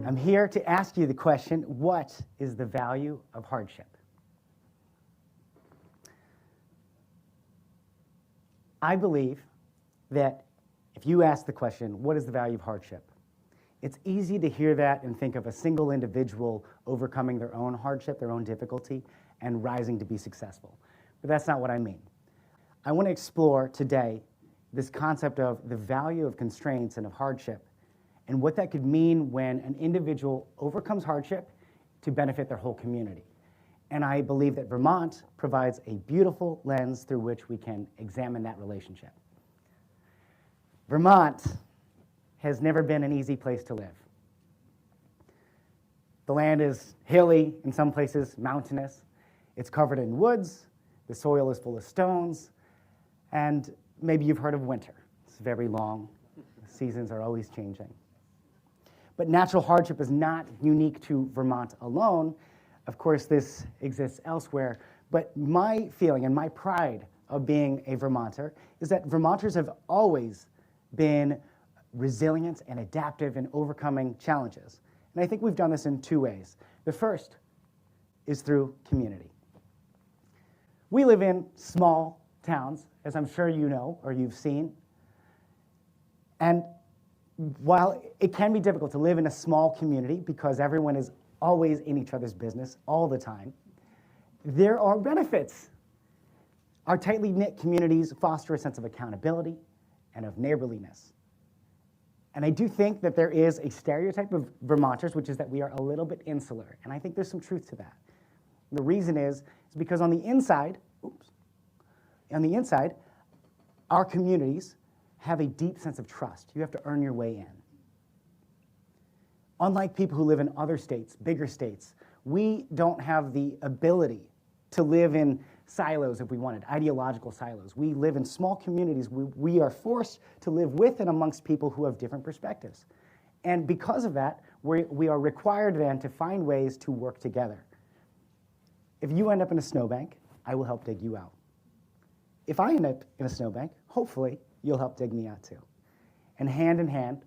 I'm here to ask you the question, what is the value of hardship? I believe that if you ask the question, what is the value of hardship? It's easy to hear that and think of a single individual overcoming their own hardship, their own difficulty, and rising to be successful. But that's not what I mean. I want to explore today this concept of the value of constraints and of hardship, and what that could mean when an individual overcomes hardship to benefit their whole community. And I believe that Vermont provides a beautiful lens through which we can examine that relationship. Vermont has never been an easy place to live. The land is hilly, in some places mountainous. It's covered in woods, the soil is full of stones, and maybe you've heard of winter. It's very long, the seasons are always changing. But natural hardship is not unique to Vermont alone. Of course, this exists elsewhere. But my feeling and my pride of being a Vermonter is that Vermonters have always been resilient and adaptive in overcoming challenges. And I think we've done this in two ways. The first is through community. We live in small towns, as I'm sure you know or you've seen. And while it can be difficult to live in a small community because everyone is always in each other's business all the time, there are benefits. Our tightly knit communities foster a sense of accountability and of neighborliness. And I do think that there is a stereotype of Vermonters, which is that we are a little bit insular. And I think there's some truth to that. The reason is because on the inside, our communities have a deep sense of trust. You have to earn your way in. Unlike people who live in other states, bigger states, we don't have the ability to live in silos if we wanted, ideological silos. We live in small communities. We are forced to live with and amongst people who have different perspectives. And because of that, we are required then to find ways to work together. If you end up in a snowbank, I will help dig you out. If I end up in a snowbank, hopefully you'll help dig me out too. And hand in hand,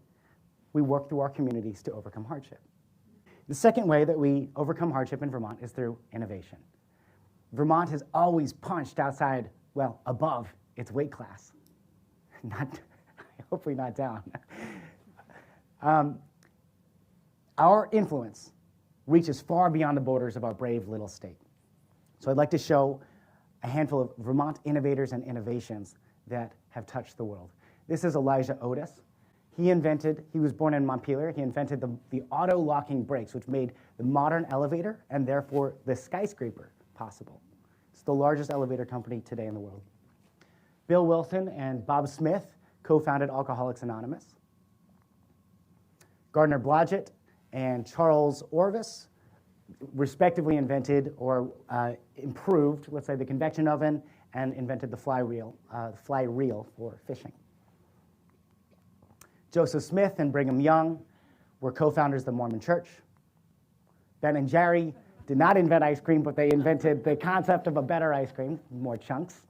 we work through our communities to overcome hardship. The second way that we overcome hardship in Vermont is through innovation. Vermont has always punched outside, well, above its weight class. Hopefully not down. Our influence reaches far beyond the borders of our brave little state. So I'd like to show a handful of Vermont innovators and innovations that have touched the world. This is Elijah Otis. He was born in Montpelier. He invented the auto-locking brakes, which made the modern elevator and therefore the skyscraper possible. It's the largest elevator company today in the world. Bill Wilson and Bob Smith co-founded Alcoholics Anonymous. Gardner Blodgett and Charles Orvis respectively invented or improved, let's say, the convection oven and invented the fly reel for fishing. Joseph Smith and Brigham Young were co-founders of the Mormon Church. Ben and Jerry did not invent ice cream, but they invented the concept of a better ice cream, more chunks.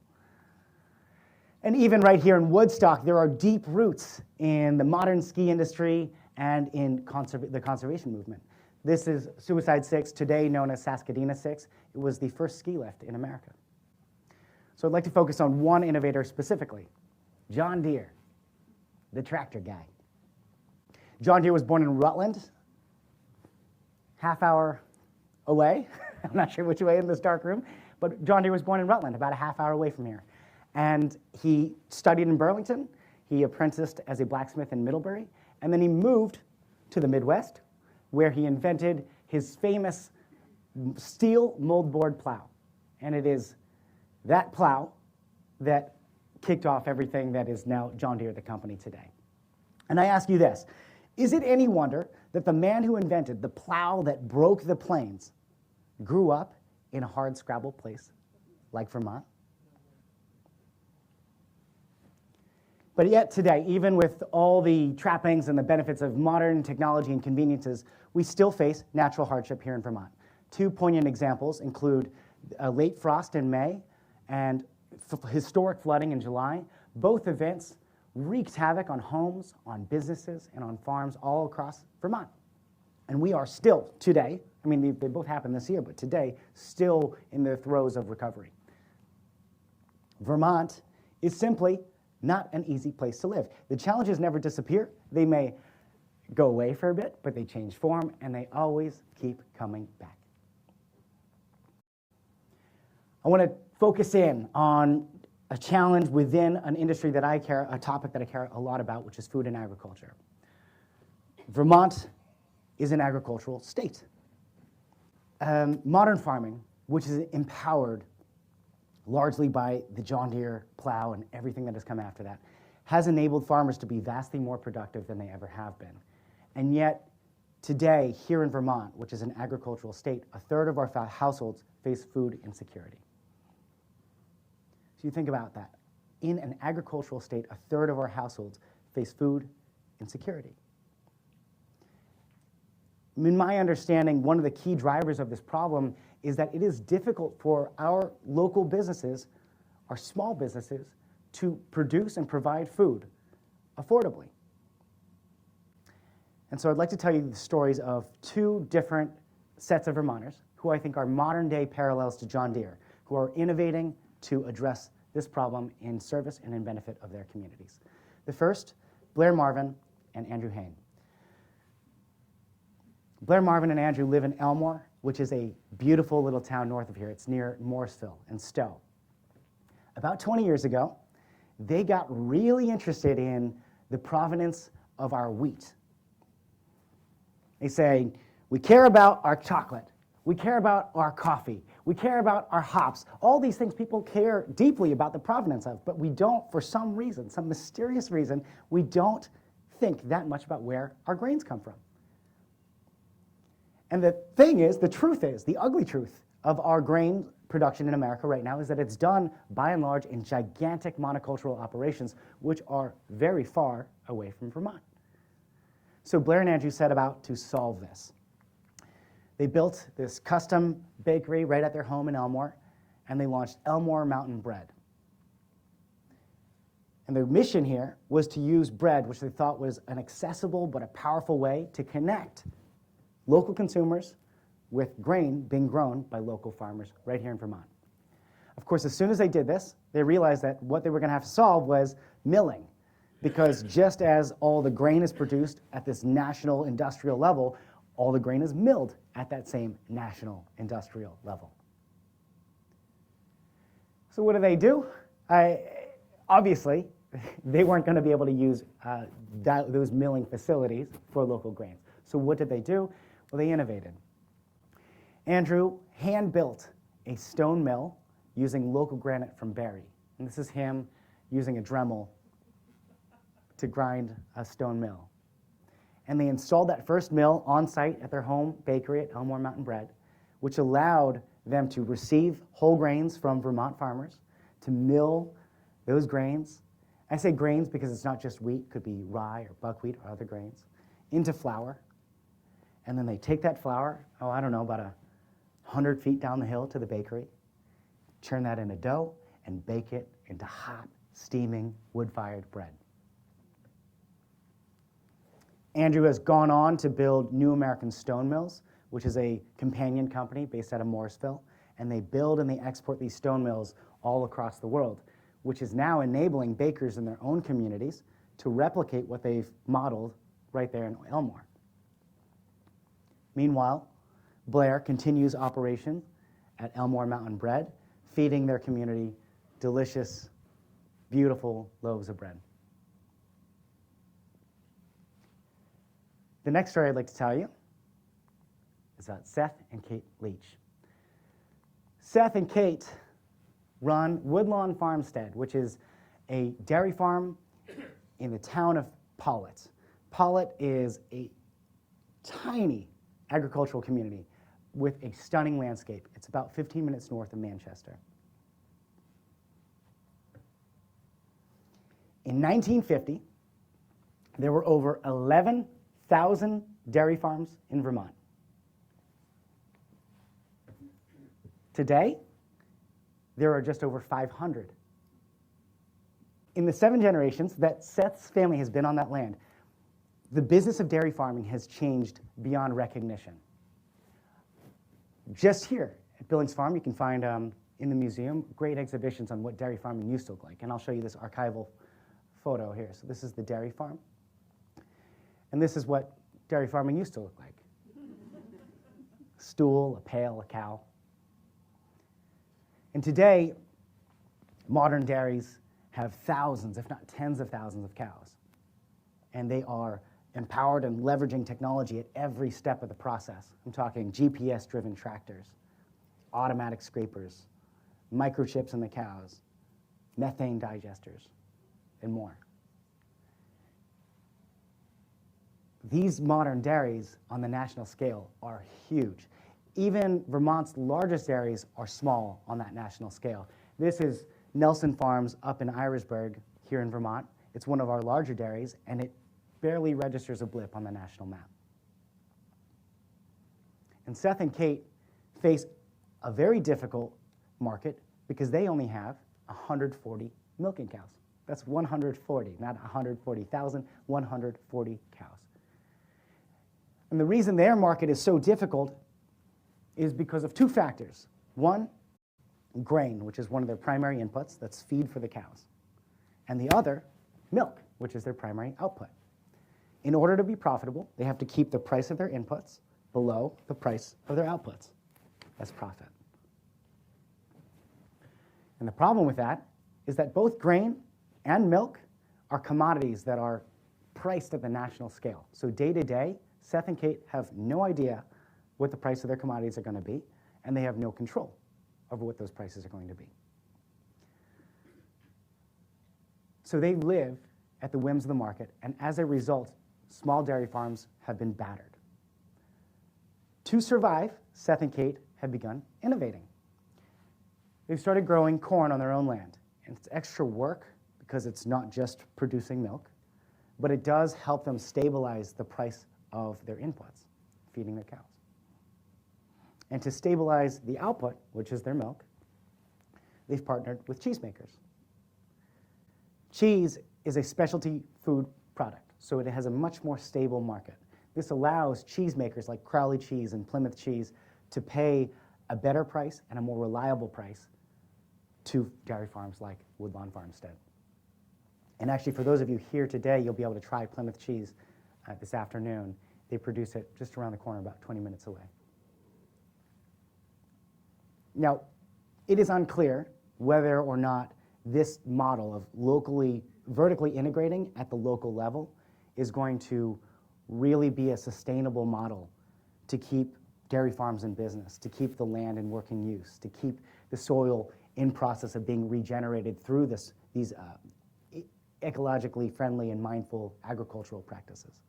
And even right here in Woodstock, there are deep roots in the modern ski industry and in the conservation movement. This is Suicide 6, today known as Saskadena 6. It was the first ski lift in America. So I'd like to focus on one innovator specifically, John Deere, the tractor guy. John Deere was born in Rutland, half hour away. I'm not sure which way in this dark room, but John Deere was born in Rutland, about a half hour away from here. And he studied in Burlington. He apprenticed as a blacksmith in Middlebury, and then he moved to the Midwest, where he invented his famous steel moldboard plow. And it is that plow that kicked off everything that is now John Deere, the company today. And I ask you this, is it any wonder that the man who invented the plow that broke the plains grew up in a hard scrabble place like Vermont? But yet today, even with all the trappings and the benefits of modern technology and conveniences, we still face natural hardship here in Vermont. Two poignant examples include a late frost in May and historic flooding in July. Both events wreaked havoc on homes, on businesses, and on farms all across Vermont. And we are still, today, I mean, they both happened this year, but today, still in the throes of recovery. Vermont is simply not an easy place to live. The challenges never disappear. They may go away for a bit, but they change form, and they always keep coming back. I want to focus in on a challenge within an industry that I care, a topic that I care a lot about, which is food and agriculture. Vermont is an agricultural state. Modern farming, which is empowered largely by the John Deere plow and everything that has come after that, has enabled farmers to be vastly more productive than they ever have been. And yet, today, here in Vermont, which is an agricultural state, a third of our households face food insecurity. So you think about that. In an agricultural state, a third of our households face food insecurity. In my understanding, one of the key drivers of this problem is that it is difficult for our local businesses, our small businesses, to produce and provide food affordably. And so I'd like to tell you the stories of two different sets of Vermonters who I think are modern-day parallels to John Deere, who are innovating to address this problem in service and in benefit of their communities. The first, Blair Marvin and Andrew Hain. Blair Marvin and Andrew live in Elmore, which is a beautiful little town north of here. It's near Morrisville and Stowe. About 20 years ago, they got really interested in the provenance of our wheat. They say, we care about our chocolate, we care about our coffee, we care about our hops. All these things people care deeply about the provenance of, but we don't, for some reason, some mysterious reason, we don't think that much about where our grains come from. And the thing is, the truth is, the ugly truth of our grain production in America right now is that it's done, by and large, in gigantic monocultural operations, which are very far away from Vermont. So Blair and Andrew set about to solve this. They built this custom bakery right at their home in Elmore, and they launched Elmore Mountain Bread. And their mission here was to use bread, which they thought was an accessible but a powerful way to connect local consumers with grain being grown by local farmers right here in Vermont. Of course, as soon as they did this, they realized that what they were going to have to solve was milling, because just as all the grain is produced at this national industrial level, all the grain is milled at that same national industrial level. So what do? Obviously, they weren't going to be able to use those milling facilities for local grains. So what did they do? Well, they innovated. Andrew hand-built a stone mill using local granite from Barrie. And this is him using a Dremel to grind a stone mill. And they installed that first mill on site at their home bakery at Elmore Mountain Bread, which allowed them to receive whole grains from Vermont farmers, to mill those grains. I say grains because it's not just wheat, it could be rye or buckwheat or other grains, into flour. And then they take that flour, about 100 feet down the hill to the bakery, churn that into dough, and bake it into hot, steaming, wood-fired bread. Andrew has gone on to build New American Stone Mills, which is a companion company based out of Morrisville, and they build and they export these stone mills all across the world, which is now enabling bakers in their own communities to replicate what they've modeled right there in Elmore. Meanwhile, Blair continues operation at Elmore Mountain Bread, feeding their community delicious, beautiful loaves of bread. The next story I'd like to tell you is about Seth and Kate Leach. Seth and Kate run Woodlawn Farmstead, which is a dairy farm in the town of Pollitt. Pollitt is a tiny agricultural community with a stunning landscape. It's about 15 minutes north of Manchester. In 1950, there were over 11,000 dairy farms in Vermont. Today, there are just over 500. In the 7 generations that Seth's family has been on that land, the business of dairy farming has changed beyond recognition. Just here at Billings Farm, you can find in the museum great exhibitions on what dairy farming used to look like. And I'll show you this archival photo here. So this is the dairy farm. And this is what dairy farming used to look like. Stool, a pail, a cow. And today, modern dairies have thousands, if not tens of thousands of cows. And they are empowered and leveraging technology at every step of the process. I'm talking GPS-driven tractors, automatic scrapers, microchips in the cows, methane digesters, and more. These modern dairies on the national scale are huge. Even Vermont's largest dairies are small on that national scale. This is Nelson Farms up in Irisburg here in Vermont. It's one of our larger dairies, and it barely registers a blip on the national map. And Seth and Kate face a very difficult market because they only have 140 milking cows. That's 140, not 140,000, 140 cows. And the reason their market is so difficult is because of two factors. One, grain, which is one of their primary inputs, that's feed for the cows. And the other, milk, which is their primary output. In order to be profitable, they have to keep the price of their inputs below the price of their outputs as profit. And the problem with that is that both grain and milk are commodities that are priced at the national scale. So day to day, Seth and Kate have no idea what the price of their commodities are going to be, and they have no control over what those prices are going to be. So they live at the whims of the market, and as a result, small dairy farms have been battered. To survive, Seth and Kate have begun innovating. They've started growing corn on their own land, and it's extra work because it's not just producing milk, but it does help them stabilize the price of their inputs, feeding their cows. And to stabilize the output, which is their milk, they've partnered with cheesemakers. Cheese is a specialty food product, so it has a much more stable market. This allows cheesemakers like Crowley Cheese and Plymouth Cheese to pay a better price and a more reliable price to dairy farms like Woodlawn Farmstead. And actually, for those of you here today, you'll be able to try Plymouth Cheese this afternoon. They produce it just around the corner, about 20 minutes away. Now, it is unclear whether or not this model of vertically integrating at the local level is going to really be a sustainable model to keep dairy farms in business, to keep the land in working use, to keep the soil in process of being regenerated through these ecologically friendly and mindful agricultural practices.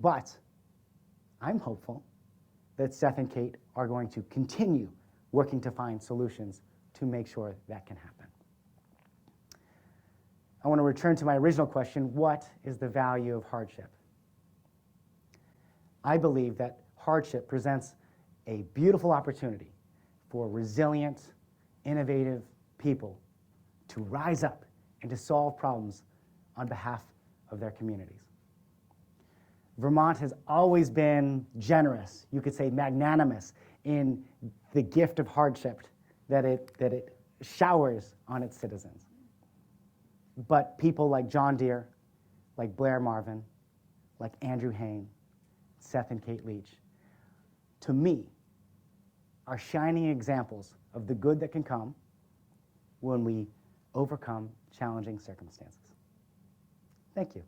But I'm hopeful that Seth and Kate are going to continue working to find solutions to make sure that can happen. I want to return to my original question, what is the value of hardship? I believe that hardship presents a beautiful opportunity for resilient, innovative people to rise up and to solve problems on behalf of their communities. Vermont has always been generous, you could say magnanimous, in the gift of hardship that it showers on its citizens. But people like John Deere, like Blair Marvin, like Andrew Hain, Seth and Kate Leach, to me, are shining examples of the good that can come when we overcome challenging circumstances. Thank you.